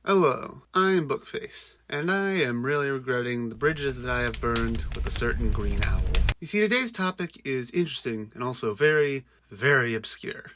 Hello, I am Bookface, and I am really regretting the bridges that I have burned with a certain green owl. You see, today's topic is interesting and also very, very obscure.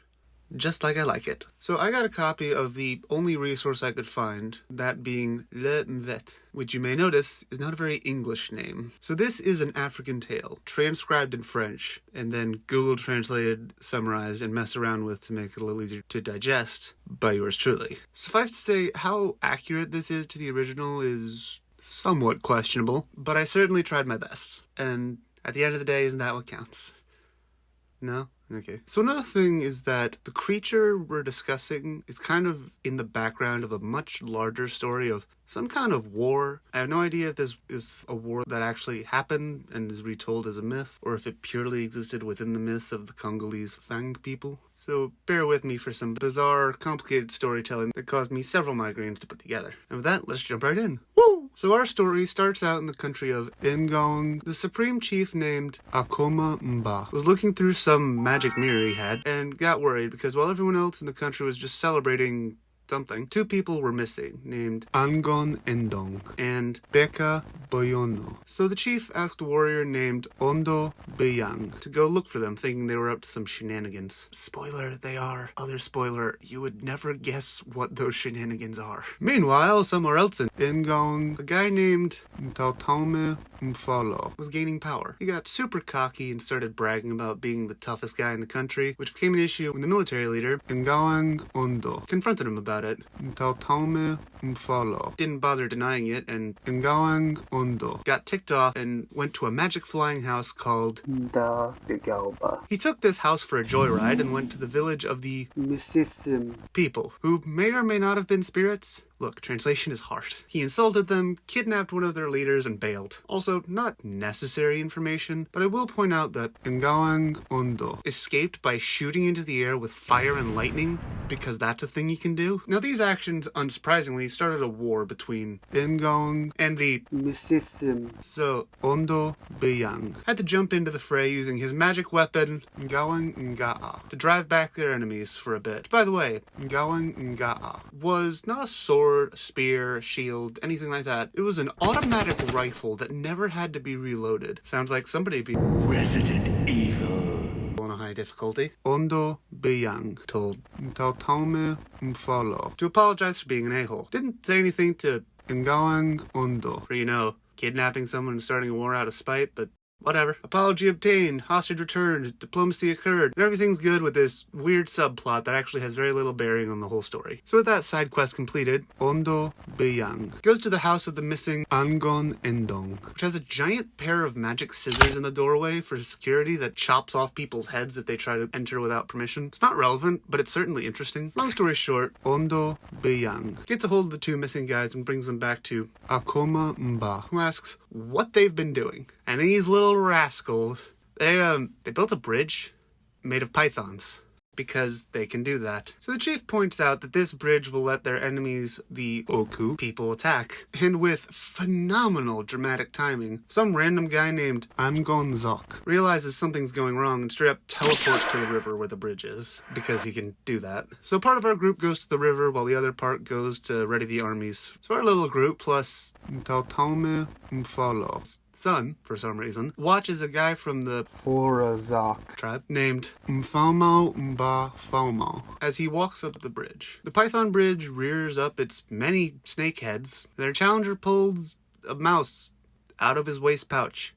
Just like I like it. So I got a copy of the only resource I could find, that being Le Mvet, which you may notice is not a very English name. So this is an African tale, transcribed in French, and then Google translated, summarized, and messed around with to make it a little easier to digest by yours truly. Suffice to say, how accurate this is to the original is somewhat questionable, but I certainly tried my best. And at the end of the day, isn't that what counts? No? Okay. So another thing is that the creature we're discussing is kind of in the background of a much larger story of some kind of war. I have no idea if this is a war that actually happened and is retold as a myth, or if it purely existed within the myths of the Congolese Fang people. So bear with me for some bizarre, complicated storytelling that caused me several migraines to put together. And with that, let's jump right in. Woo! So our story starts out in the country of Inong. The supreme chief named Akoma Mba was looking through some magic mirror he had and got worried because while everyone else in the country was just celebrating something, two people were missing, named Angon Endong and Beka Boyono. So the chief asked a warrior named Ondo Beyang to go look for them, thinking they were up to some shenanigans. Spoiler, they are. Other spoiler, you would never guess what those shenanigans are. Meanwhile, somewhere else in Ngong, a guy named Tautome Mfolo was gaining power. He got super cocky and started bragging about being the toughest guy in the country, which became an issue when the military leader, Ngawang Ondo, confronted him about it. Tautome Mfolo didn't bother denying it, and Ngawang Ondo got ticked off and went to a magic flying house called Da Bigalba. He took this house for a joyride and went to the village of the Mississim people, who may or may not have been spirits. Look, translation is hard. He insulted them, kidnapped one of their leaders, and bailed. Also, not necessary information, but I will point out that Ngawang Ondo escaped by shooting into the air with fire and lightning, because that's a thing he can do. Now, these actions, unsurprisingly, started a war between Ngawang and the Mississim. So, Ondo Beyang had to jump into the fray using his magic weapon, Ngawang Ngaa, to drive back their enemies for a bit. By the way, Ngawang Ngaa was not a sword, a spear, a shield, anything like that. It was an automatic rifle that never had to be reloaded. Sounds like somebody be Resident Evil on a high difficulty. Ondo Beyang told Tautome Mfolo to apologize for being an a-hole. Didn't say anything to Ngawang Ondo for, you know, kidnapping someone and starting a war out of spite, but whatever. Apology obtained, hostage returned, diplomacy occurred, and everything's good with this weird subplot that actually has very little bearing on the whole story. So with that side quest completed, Ondo Beyang goes to the house of the missing Angon Endong, which has a giant pair of magic scissors in the doorway for security that chops off people's heads if they try to enter without permission. It's not relevant, but it's certainly interesting. Long story short, Ondo Beyang gets a hold of the two missing guys and brings them back to Akoma Mba, who asks what they've been doing. And these little rascals, they built a bridge made of pythons, because they can do that. So the chief points out that this bridge will let their enemies, the Oku people, attack. And with phenomenal dramatic timing, some random guy named Angon Zok realizes something's going wrong and straight up teleports to the river where the bridge is, because he can do that. So part of our group goes to the river while the other part goes to ready the armies. So our little group, plus Tautome Mfolo son, for some reason, watches a guy from the Forazak tribe named Mfamo Mba Fomo as he walks up the bridge. The Python bridge rears up its many snake heads. Their challenger pulls a mouse out of his waist pouch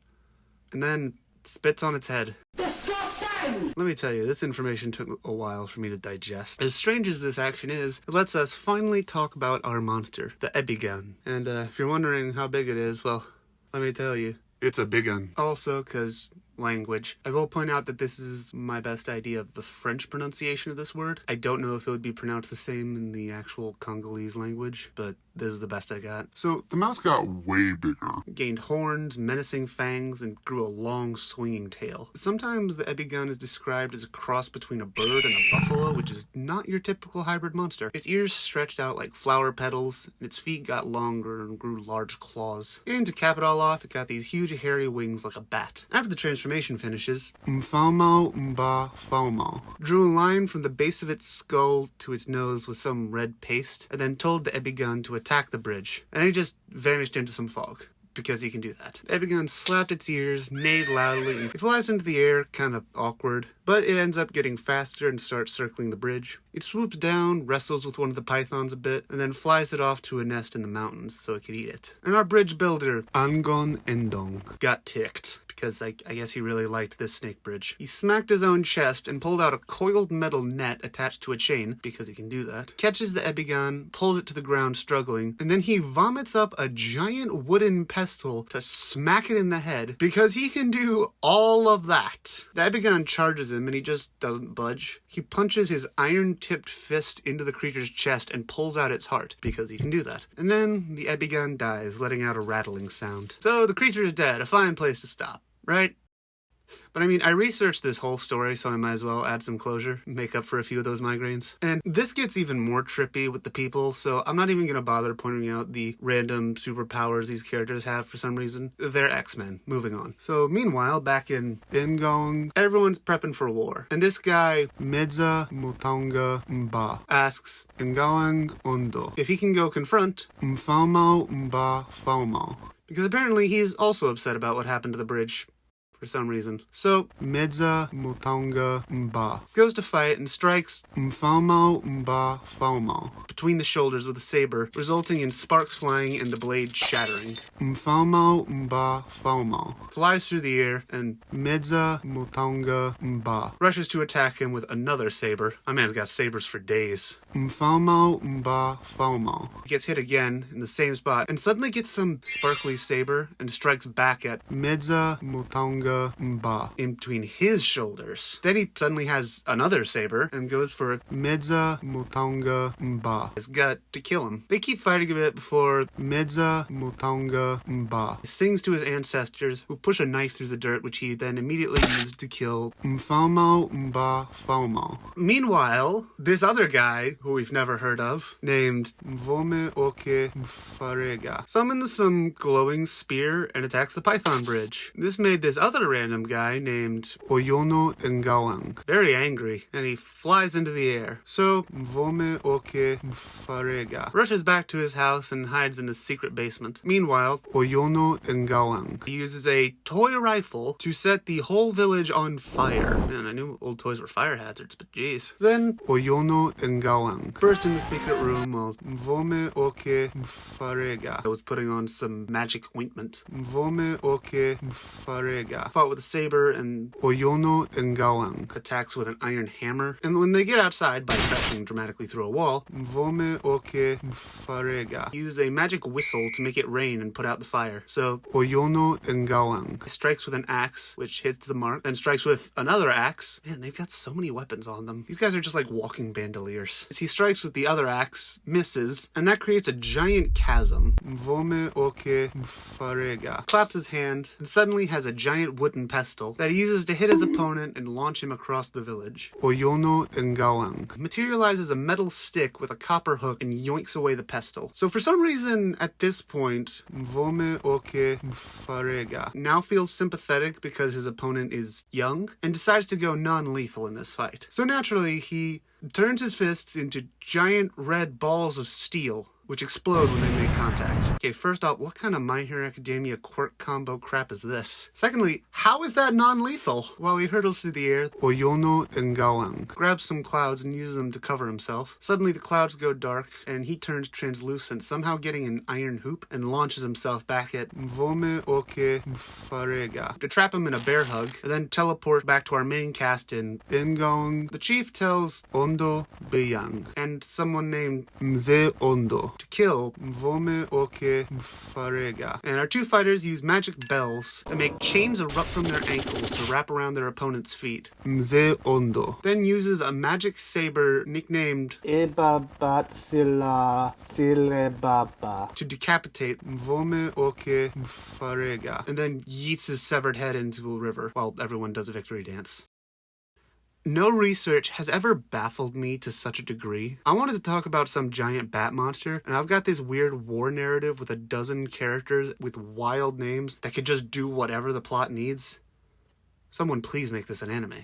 and then spits on its head. Disgusting! Let me tell you, this information took a while for me to digest. As strange as this action is, it lets us finally talk about our monster, the Ebigan. And if you're wondering how big it is, well, let me tell you, it's a big one. Also, because language. I will point out that this is my best idea of the French pronunciation of this word. I don't know if it would be pronounced the same in the actual Congolese language, but this is the best I got. So the mouse got way bigger. Gained horns, menacing fangs, and grew a long swinging tail. Sometimes the Ebigan is described as a cross between a bird and a buffalo, which is not your typical hybrid monster. Its ears stretched out like flower petals, and its feet got longer and grew large claws. And to cap it all off, it got these huge hairy wings like a bat. After the transformation, transformation finishes, Mfaumo mba faumo. drew a line from the base of its skull to its nose with some red paste, and then told the Ebigun to attack the bridge. And he just vanished into some fog, because he can do that. The Ebigun slapped its ears, neighed loudly, and it flies into the air, kind of awkward, but it ends up getting faster and starts circling the bridge. It swoops down, wrestles with one of the pythons a bit, and then flies it off to a nest in the mountains so it could eat it. And our bridge builder, Angon Inong. got ticked, because I guess he really liked this snake bridge. He smacked his own chest and pulled out a coiled metal net attached to a chain, because he can do that, catches the Ebigun, pulls it to the ground struggling, and then he vomits up a giant wooden pestle to smack it in the head, because he can do all of that. The Ebigun charges him and he just doesn't budge. He punches his iron-tipped fist into the creature's chest and pulls out its heart, because he can do that. And then the Ebigun dies, letting out a rattling sound. So the creature is dead, a fine place to stop, right? But I mean, I researched this whole story, so I might as well add some closure, make up for a few of those migraines. And this gets even more trippy with the people, so I'm not even going to bother pointing out the random superpowers these characters have for some reason. They're X-Men. Moving on. So meanwhile, back in Ingong everyone's prepping for war. And this guy Medza Mutonga mba. asks Ngawang Ondo. if he can go confront, Mfaumo mba faumo. because apparently he's also upset about what happened to the bridge. For some reason. So, Medza Mutonga mba. goes to fight and strikes Mfaumo mba faumo. between the shoulders with a saber, resulting in sparks flying and the blade shattering. Mfaumo mba faumo. Flies through the air and Medza Mutonga mba. rushes to attack him with another saber. My man's got sabers for days. Mfaumo mba faumo. He gets hit again in the same spot and suddenly gets some sparkly saber and strikes back at Medza Mutonga mba. in between his shoulders. Then he suddenly has another saber and goes for Medza Mutonga mba. his gut to kill him. They keep fighting a bit before Medza Mutonga mba. he sings to his ancestors, who push a knife through the dirt, which he then immediately uses to kill. Mfaumo mba faumo. Meanwhile, this other guy, who we've never heard of, named Vome oke mfarega. summons some glowing spear and attacks the Python Bridge. This made this other random guy named Oyono Ngawang. very angry, and he flies into the air. So, Vome oke mfarega. rushes back to his house and hides in his secret basement. Meanwhile, Oyono Ngawang. he uses a toy rifle to set the whole village on fire. Man, I knew old toys were fire hazards, but geez. Then, Oyono Ngawang. burst in the secret room while Vome oke mfarega. I was putting on some magic ointment. Vome oke mfarega. Fought with a saber and Oyono Ngawang. attacks with an iron hammer. And when they get outside by crashing dramatically through a wall, Vome oke mfarega. he uses a magic whistle to make it rain and put out the fire. So Oyono Ngawang. he strikes with an axe, which hits the mark, then strikes with another axe. Man, they've got so many weapons on them. These guys are just like walking bandoliers. As he strikes with the other axe, misses, and that creates a giant chasm. Vome oke mfarega. Claps his hand, and suddenly has a giant wooden pestle that he uses to hit his opponent and launch him across the village. Oyono Ngawang. Materializes a metal stick with a copper hook and yoinks away the pestle. So for some reason, at this point, Vome oke mfarega. now feels sympathetic because his opponent is young and decides to go non-lethal in this fight. So naturally, he turns his fists into giant red balls of steel, which explode when they make contact. Okay, first off, what kind of My Hero Academia quirk combo crap is this? Secondly, how is that non-lethal? While he hurtles through the air, Oyono Ngawang. grabs some clouds and uses them to cover himself. Suddenly the clouds go dark and he turns translucent, somehow getting an iron hoop, and launches himself back at Vome oke mfarega. to trap him in a bear hug, and then teleport back to our main cast in. Ngawang. The chief tells Ondo Beyang. and someone named Mze Ondo. to kill, Vome oke mfarega. and our two fighters use magic bells that make chains erupt from their ankles to wrap around their opponent's feet. Mze Ondo. Then uses a magic saber nicknamed Ebabatsila Silebaba. to decapitate, Vome oke mfarega. and then yeets his severed head into a river while everyone does a victory dance. No research has ever baffled me to such a degree. I wanted to talk about some giant bat monster, and I've got this weird war narrative with a dozen characters with wild names that could just do whatever the plot needs. Someone please make this an anime.